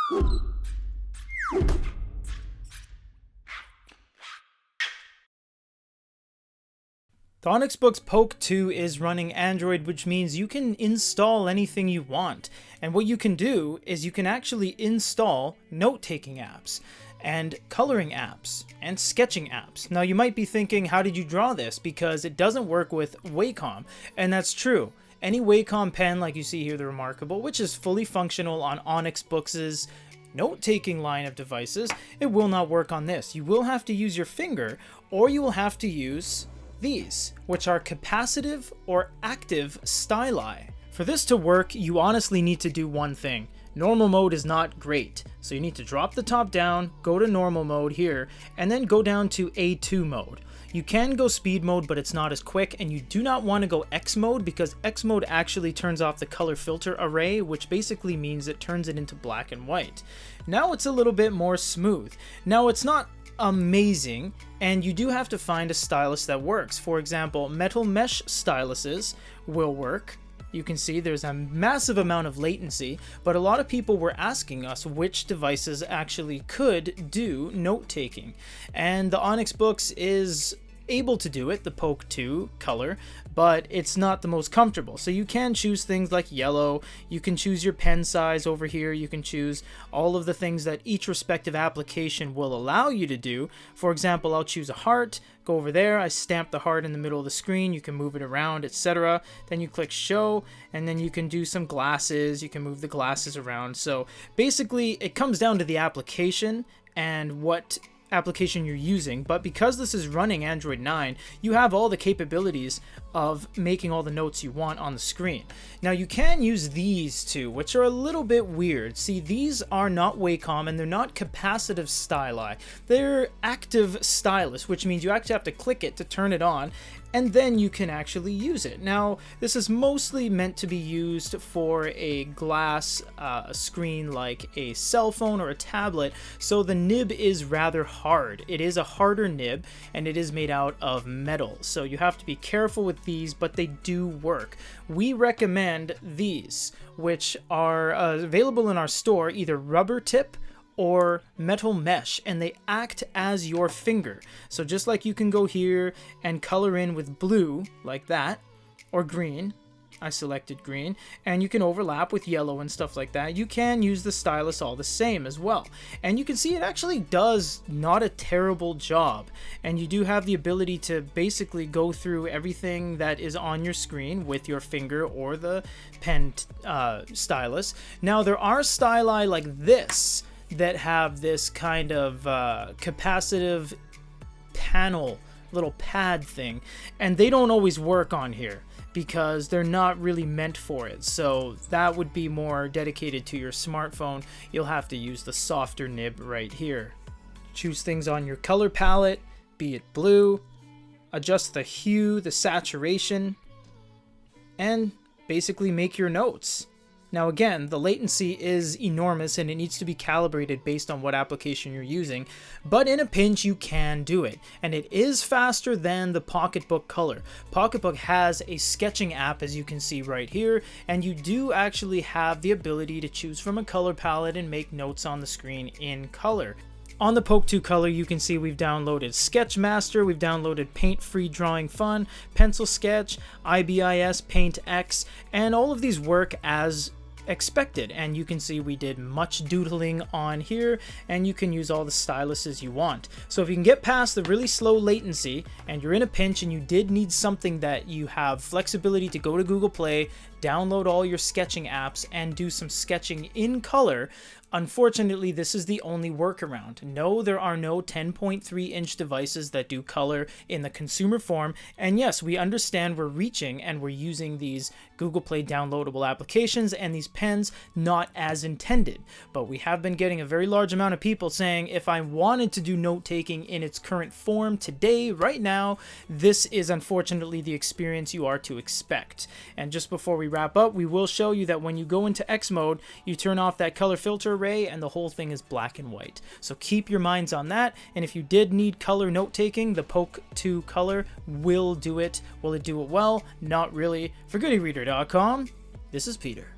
The Onyx Boox Poke 2 is running Android, which means you can install anything you want. And what you can do is you can actually install note-taking apps and coloring apps and sketching apps. Now you might be thinking, how did you draw this? Because it doesn't work with Wacom, and that's true. Any Wacom pen, like you see here, the Remarkable, which is fully functional on Onyx Boox's note-taking line of devices, it will not work on this. You will have to use your finger, or you will have to use these, which are capacitive or active styli. For this to work, you honestly need to do one thing. Normal mode is not great, so you need to drop the top down, go to normal mode here, and then go down to A2 mode. You can go speed mode, but it's not as quick, and you do not want to go X mode because X mode actually turns off the color filter array, which basically means it turns it into black and white. Now it's a little bit more smooth. Now it's not amazing, and you do have to find a stylus that works. For example, metal mesh styluses will work. You can see there's a massive amount of latency, but a lot of people were asking us which devices actually could do note-taking, and the Onyx Boox is able to do it, the Poke 2 color, but it's not the most comfortable. So you can choose things like yellow, you can choose your pen size over here, you can choose all of the things that each respective application will allow you to do. For example, I'll choose a heart, go over there, I stamp the heart in the middle of the screen, you can move it around, etc. Then you click show, and then you can do some glasses, you can move the glasses around. So basically it comes down to the application and what application you're using, but because this is running Android 9, you have all the capabilities of making all the notes you want on the screen. Now you can use these two, which are a little bit weird. See, these are not Wacom and they're not capacitive styli. They're active stylus, which means you actually have to click it to turn it on, and then you can actually use it. Now, this is mostly meant to be used for a glass screen like a cell phone or a tablet, so the nib is rather hard. It is a harder nib, and it is made out of metal, so you have to be careful with these, but they do work. We recommend these, which are available in our store, either rubber tip or metal mesh, and they act as your finger. So just like you can go here and color in with blue like that, or green, I selected green, and you can overlap with yellow and stuff like that. You can use the stylus all the same as well, and you can see it actually does not a terrible job, and you do have the ability to basically go through everything that is on your screen with your finger or the pen stylus. Now there are styli like this that have this kind of capacitive panel, little pad thing, and they don't always work on here because they're not really meant for it. So that would be more dedicated to your smartphone. You'll have to use the softer nib right here. Choose things on your color palette, be it blue, adjust the hue, the saturation, and basically make your notes. Now again, the latency is enormous and it needs to be calibrated based on what application you're using, but in a pinch you can do it, and it is faster than the Pocketbook Color. Pocketbook has a sketching app, as you can see right here, and you do actually have the ability to choose from a color palette and make notes on the screen in color. On the Poke 2 Color, you can see we've downloaded Sketchmaster, we've downloaded Paint Free Drawing Fun, Pencil Sketch, IBIS, Paint X, and all of these work as expected, and you can see we did much doodling on here, and you can use all the styluses you want. So if you can get past the really slow latency and you're in a pinch and you did need something that you have flexibility to go to Google Play, download all your sketching apps and do some sketching in color, unfortunately this is the only workaround. No, there are no 10.3-inch devices that do color in the consumer form, and yes, we understand we're reaching and we're using these Google Play downloadable applications and these pens not as intended, but we have been getting a very large amount of people saying, if I wanted to do note-taking in its current form today, right now, this is unfortunately the experience you are to expect. And just before we wrap up, we will show you that when you go into X mode, you turn off that color filter array and the whole thing is black and white. So keep your minds on that, and if you did need color note-taking, the Poke 2 Color will do it. Will it do it well? Not really. For GoodyReader.com, this is Peter.